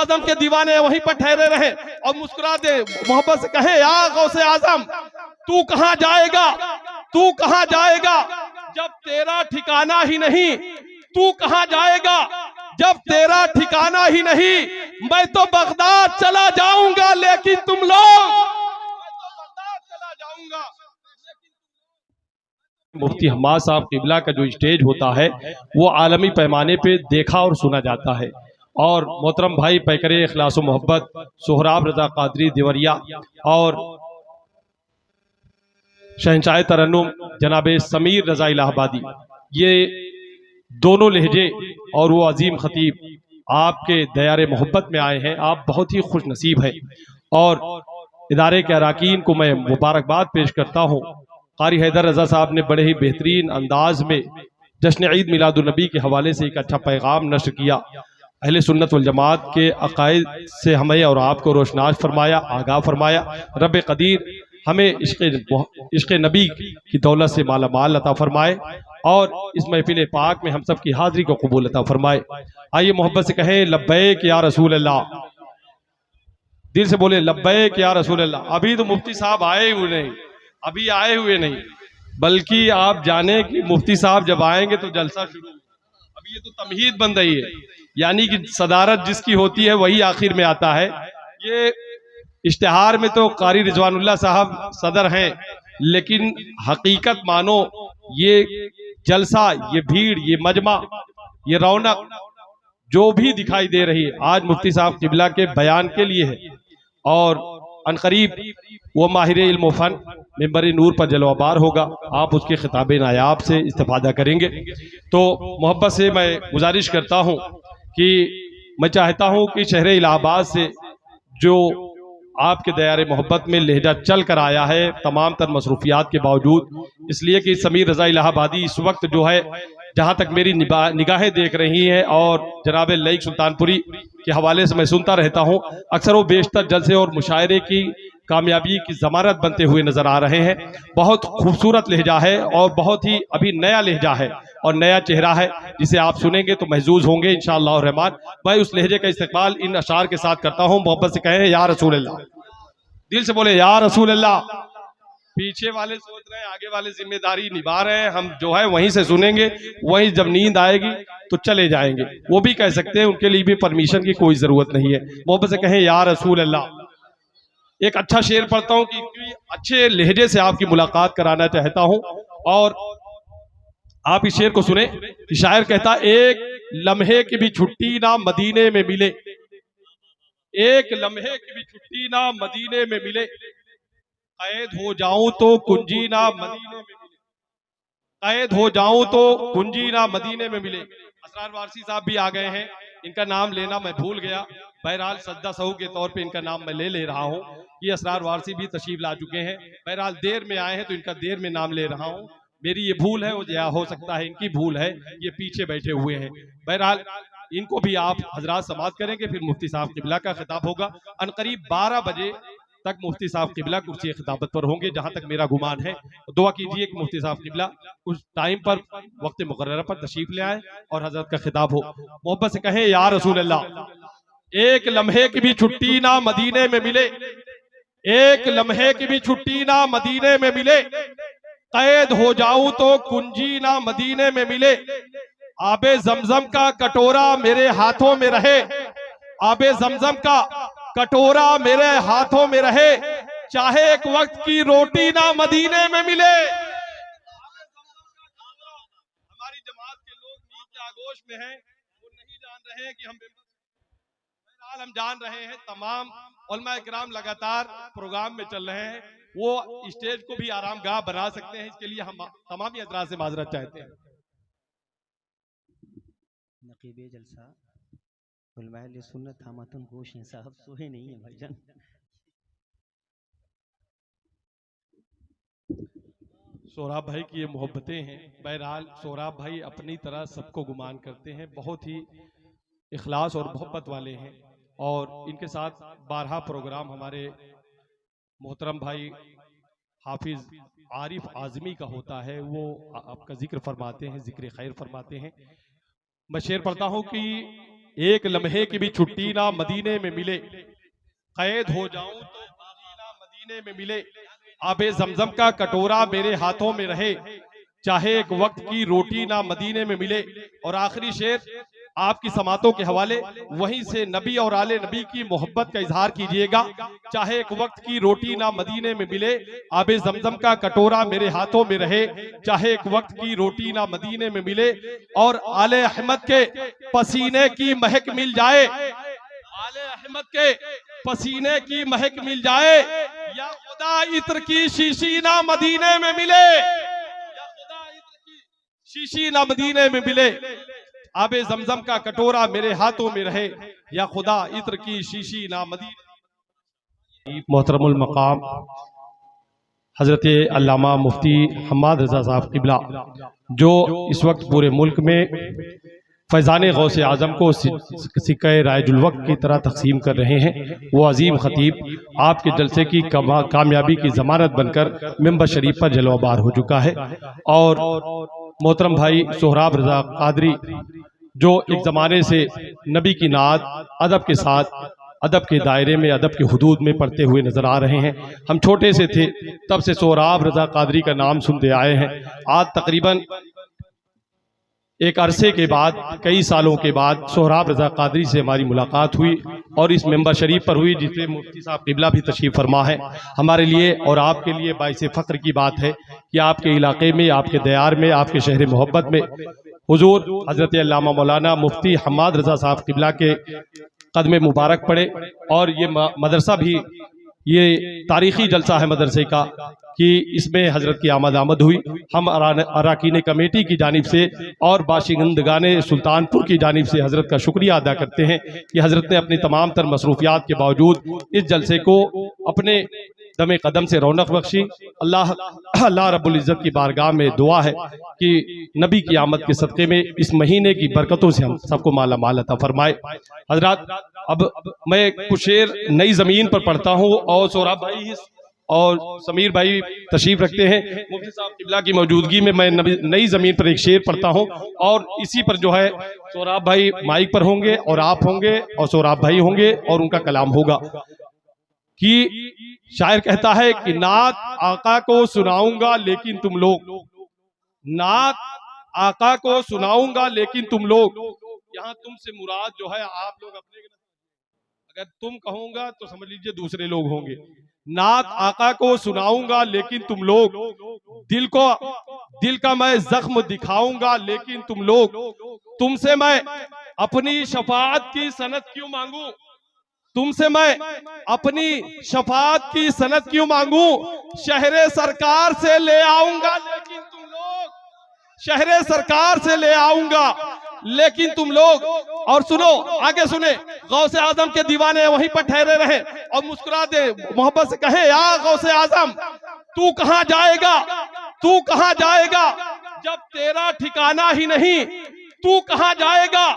आजम के दीवाने वहीं पर ठहरे रहे और मुस्कुरा दे, मोहब्बत से कहे या गौसे आजम तू कहां जाएगा, तू कहां जाएगा जब तेरा ठिकाना ही नहीं, तू कहां जाएगा जब तेरा ठिकाना ही नहीं, मैं तो बगदाद चला जाऊंगा लेकिन तुम लोग, मैं तो बगदाद चला जाऊंगा। मुफ्ती हम्माद साहब किबला का जो स्टेज होता है वो आलमी पैमाने पे देखा और सुना जाता है। और मोहतरम भाई पैकरे इखलास मोहब्बत सोहराब रजा कादरी देवरिया और शहंशाह तरन्नुम जनाबे समीर रजा इलाहाबादी, ये दोनों लहजे और वो अजीम खतीब आपके दयारे मोहब्बत में आए हैं। आप बहुत ही खुश नसीब हैं और इदारे के अराकीन को मैं मुबारकबाद पेश करता हूँ। कारी हैदर रजा साहब ने बड़े ही बेहतरीन अंदाज में जश्न ईद मिलादुन्नबी के हवाले से एक अच्छा पैगाम नश्र किया। अहले सुन्नत वल जमात के अकायद से हमें और आपको रोशनास फरमाया, आगाह फरमाया। रब कदीर हमें इश्क़ नबी की दौलत से माला माल अता फरमाए और इस महफिल पाक में हम सब की हाजिरी को कबूल अता फरमाए। आइए मोहब्बत से कहें लब्बैक या रसूल अल्लाह, दिल से बोले लब्बैक या रसूल अल्लाह। अभी तो मुफ्ती साहब आए हुए नहीं, अभी आए हुए नहीं, बल्कि आप जाने कि मुफ्ती साहब जब आएंगे तो जलसा शुरू। अभी ये तो तमहीद बन रही है, यानी कि सदारत जिसकी होती है वही आखिर में आता है। ये इश्तिहार में तो कारी रिजवानुल्लाह साहब सदर हैं, लेकिन हकीकत मानो ये जलसा, ये भीड़, ये मजमा, ये रौनक जो भी दिखाई दे रही है आज मुफ्ती साहब किबला के बयान के लिए है। और अनकरीब वो माहिर इल्म फन मिंबर नूर पर जलवाबार होगा, आप उसके खिताब नायाब से इस्तेफादा करेंगे। तो मोहब्बत से मैं गुजारिश करता हूँ कि मैं चाहता हूँ कि शहर इलाहाबाद से जो आपके दयारे मोहब्बत में लहजा चल कर आया है तमाम तर मसरूफियात के बावजूद, इसलिए कि समीर रजा इलाहाबादी इस वक्त जो है जहाँ तक मेरी निगाहें देख रही हैं और जनाब लईक सुल्तानपुरी के हवाले से मैं सुनता रहता हूँ, अक्सर वो बेशतर जलसे और मुशायरे की कामयाबी की ज़मानत बनते हुए नजर आ रहे हैं। बहुत खूबसूरत लहजा है और बहुत ही अभी नया लहजा है और नया चेहरा है जिसे आप सुनेंगे तो महजूज होंगे इंशाअल्लाह रहमान। मैं उस लहजे का इस्तेमाल इन अशार के साथ करता हूँ। मोहब्बत से कहें या रसूल अल्लाह, दिल से बोले या रसूल अल्लाह। पीछे वाले सोच रहे हैं, आगे वाले जिम्मेदारी निभा रहे हैं, हम जो है वहीं से सुनेंगे, वहीं जब नींद आएगी तो चले जाएंगे, वो भी कह सकते हैं, उनके लिए भी परमिशन की कोई जरूरत नहीं है। मोहब्बत से कहें या रसूल अल्लाह। एक अच्छा शेर पढ़ता हूँ कि अच्छे लहजे से आपकी मुलाकात कराना चाहता हूँ और आप इस शेर को सुने। शायर कहता, एक लम्हे की भी छुट्टी ना मदीने में मिले, एक लम्हे की भी छुट्टी ना मदीने में मिले, कैद हो जाऊं तो कुंजी ना मदीने में मिले, कैद हो जाऊं तो कुंजी ना मदीने में मिले। असरार वारसी साहब भी आ गए हैं, इनका नाम लेना मैं भूल गया, बहरहाल सज्जा सहू के तौर पे इनका नाम मैं ले रहा हूँ। ये असरार वारसी भी तशरीफ ला चुके हैं, बहरहाल देर में आए हैं तो इनका देर में नाम ले रहा हूँ। मेरी ये भूल है, वो हो सकता है इनकी भूल है, ये पीछे बैठे हुए हैं। बहरहाल इनको भी आप हजरात समात करेंगे, फिर मुफ्ती साहब किबला का खिताब होगा। अनकरीब 12 बजे तक मुफ्ती साहब किबला कुर्सी खिताबत पर होंगे, जहां तक मेरा गुमान है। दुआ कीजिए कि मुफ्ती साहब किबला उस टाइम पर वक्त मुकर्रर पर तशरीफ ले आए और हजरत का खिताब हो। मोहब्बत से कहें या रसूल अल्लाह। एक लम्हे की भी छुट्टी ना मदीने में मिले, एक लम्हे की भी छुट्टी ना मदीने में मिले, कैद हो जाऊं तो कुंजी ना मदीने में मिले, आबे जमजम का कटोरा मेरे हाथों में रहे, आबे जमजम का कटोरा मेरे हाथों में रहे, चाहे एक वक्त की रोटी ना मदीने में मिले। हमारी जमात के लोग नींद के आगोश में हैं, वो नहीं जान रहे हैं कि हम जान रहे हैं तमाम उलमा इकराम लगातार प्रोग्राम में चल रहे हैं, वो स्टेज को भी आरामगाह बना सकते हैं। इसके लिए हम तमाम हजरात से माजरत चाहते हैं। नकीबे जलसा उलमाए सुन्नत हमतन होश हैं साहब, सोए नहीं है भाईजान। सोहराब भाई की ये मोहब्बतें हैं। बहरहाल सोहराब भाई अपनी तरह सबको गुमान करते हैं, बहुत ही इखलास और मोहब्बत वाले हैं और इनके साथ 12 प्रोग्राम हमारे मोहतरम भाई हाफिज आरिफ आजमी का होता है, वो आपका जिक्र फरमाते हैं, जिक्र खैर फरमाते हैं। मैं शेर पढ़ता हूँ कि एक लम्हे की भी छुट्टी ना मदीने में मिले, कैद हो जाऊं तो बागी ना मदीने में मिले, आबे जमजम का कटोरा मेरे हाथों में रहे, चाहे एक वक्त की रोटी ना मदीने में मिले। और आखिरी शेर आपकी समातों के हवाले, वहीं से नबी और आले नबी की मोहब्बत का इजहार कीजिएगा। चाहे एक वक्त की रोटी ना मदीने में मिले, आबे जमजम का कटोरा मेरे हाथों में रहे, चाहे एक वक्त की रोटी ना मदीने में मिले, और आले अहमद के पसीने की महक मिल जाए, आले अहमद के पसीने की महक मिल जाए, या खुदा इत्र की शीशी ना मदीने में मिले, या खुदा इत्र की शीशी ना मदीने में मिले, आबे जमजम का कटोरा मेरे हाथों में रहे, या खुदा इत्र की शीशी ना मदीने। मोहतरमुल मकाम हजरत अल्लामा मुफ्ती हम्माद रजा साहब किबला, जो इस वक्त पूरे मुल्क में फैज़ान गौसे आज़म को सिक्का रायजुल वक्त की तरह तकसीम कर रहे हैं, वो अजीम खतीब आपके जलसे की कामयाबी की ज़मानत बनकर मिंबर शरीफ पर जलवाबार हो चुका है। और मोहतरम भाई सोहराब रजा कादरी, जो एक ज़माने से नबी की नात अदब के साथ, अदब के दायरे में, अदब के हुदूद में पढ़ते हुए नजर आ रहे हैं। हम छोटे से थे तब से सोहराब रजा कादरी का नाम सुनते आए हैं। आज तकरीबन एक अरसे के बाद, कई सालों के बाद सोहराब रजा कादरी से हमारी मुलाकात हुई, और इस मेंबर शरीफ पर हुई जिसमें मुफ्ती साहब किबला भी तशरीफ फरमा है। हमारे लिए और आपके लिए बाइस फ़ख्र की बात है कि आपके इलाके में, आपके दयार में, आपके शहर मोहब्बत में हुजूर हजरत अल्लामा मौलाना मुफ्ती हम्माद रजा साहब किबला के कदम मुबारक पड़े। और ये मदरसा भी, ये तारीखी जलसा है मदरसे का कि इसमें हजरत की आमद हुई। हम अराकीन कमेटी की जानिब से और बाशिंदगान सुल्तानपुर की जानिब से हजरत का शुक्रिया अदा करते हैं कि हजरत ने अपनी तमाम तर मसरूफियात के बावजूद इस जलसे को अपने दमे कदम से रौनक बख्शी। अल्लाह रब्बुल इज़्ज़त की बारगाह में दुआ है कि नबी की आमद के सदक़े में इस महीने की बरकतों से हम सबको माला माल अता फरमाए। हजरात, अब मैं कुछ शेर नई ज़मीन पर पढ़ता हूँ, और सोहराब भाई और समीर भाई तशरीफ रखते हैं। मुफ्ती साहब किबला की मौजूदगी में मैं नई ज़मीन पर एक शेर पढ़ता हूँ, और इसी पर जो है सोहराब भाई माइक पर होंगे, और आप होंगे, और सोहराब भाई होंगे, और उनका कलाम होगा। कि शायर कहता है कि नात आका को सुनाऊंगा लेकिन तुम लोग, नात आका को सुनाऊंगा लेकिन तुम लोग, यहाँ तुमसे मुराद जो है आप लोग अपने, अगर तुम कहूंगा तो समझ लीजिए दूसरे लोग होंगे। नात आका को सुनाऊंगा लेकिन तुम लोग, दिल का मैं जख्म दिखाऊंगा लेकिन तुम लोग, तुमसे मैं अपनी शफाअत की सनद क्यों मांगू, तुमसे मैं अपनी शफाअत की सनद क्यों मांगू, शहरे सरकार से ले आऊंगा लेकिन तुम लोग, शहरे सरकार से ले आऊंगा लेकिन तुम लोग। और सुनो, आगे सुने, गौसे आजम के दीवाने वहीं पर ठहरे रहे और मुस्कुरा दे, मोहब्बत से कहे, या गौसे आजम तू कहां जाएगा, तू कहां जाएगा जब तेरा ठिकाना ही नहीं, तू कहां जाएगा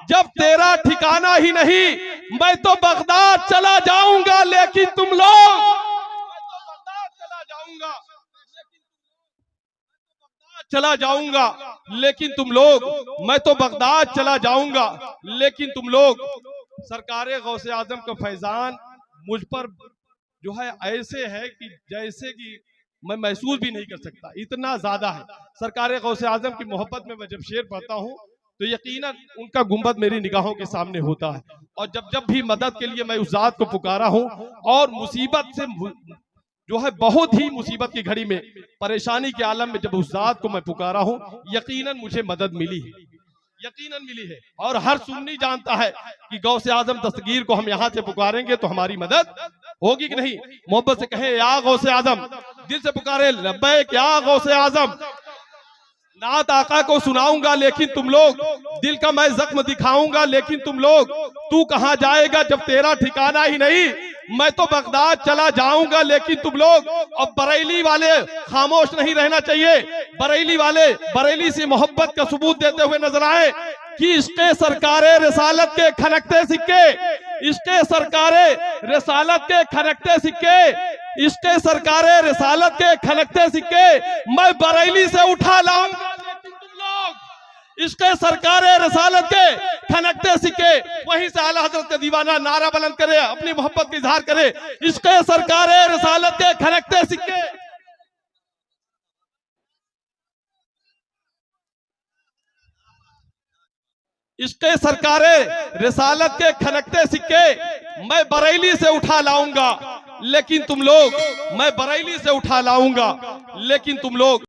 जब तेरा ठिकाना ही नहीं, मैं तो बगदाद चला जाऊंगा लेकिन तुम लोग, चला जाऊंगा लेकिन तुम लोग, मैं तो बगदाद चला जाऊंगा लेकिन तुम लोग। सरकारे गौसे आजम का फैजान मुझ पर जो है ऐसे है कि जैसे कि मैं महसूस भी नहीं कर सकता, इतना ज्यादा है। सरकारे गौसे आजम की मोहब्बत में मैं जब शेर पढ़ता हूँ तो यकीनन उनका गुंबद मेरी निगाहों के सामने होता है। और जब जब भी मदद के लिए मैं उस जात को पुकारा हूँ, और मुसीबत से जो है बहुत ही मुसीबत की घड़ी में, परेशानी के आलम में जब उस जात को मैं पुकारा हूँ, यकीनन मुझे मदद मिली है, यकीनन मिली है। और हर सुन्नी जानता है कि गौसे आजम दस्तगीर को हम यहाँ से पुकारेंगे तो हमारी मदद होगी कि नहीं। मोहब्बत से कहे, या गौसे आजम, दिल से पुकारे, लब्बैक या गौसे आजम। नात आका को सुनाऊंगा लेकिन तुम लोग, दिल का मैं जख्म दिखाऊंगा लेकिन तुम लोग, तू कहां जाएगा जब तेरा ठिकाना ही नहीं, मैं तो बगदाद चला जाऊंगा लेकिन तुम लोग। अब बरेली वाले खामोश नहीं रहना चाहिए, बरेली वाले बरेली से मोहब्बत का सबूत देते हुए नजर आए कि इश्क़े सरकारे रिसालत के खनकते सिक्के, इश्क़े सरकारे रिसालत के खनकते सिक्के, इश्क़े सरकारे रिसालत के खनकते सिक्के, मैं बरेली से उठा लाऊंगा लेकिन तुम लोग, इसके सरकार रसालत के खनकते सिक्के, वहीं से आला हजरत के दीवाना नारा बुलंद करे, अपनी मोहब्बत का इजहार करे। इसके सरकार रसालत के खनकते सिक्के, इसके सरकार रिसालत के खनकते सिक्के मैं बरेली से उठा लाऊंगा, लेकिन तुम लोग, मैं बरेली से उठा लाऊंगा, लेकिन तुम लोग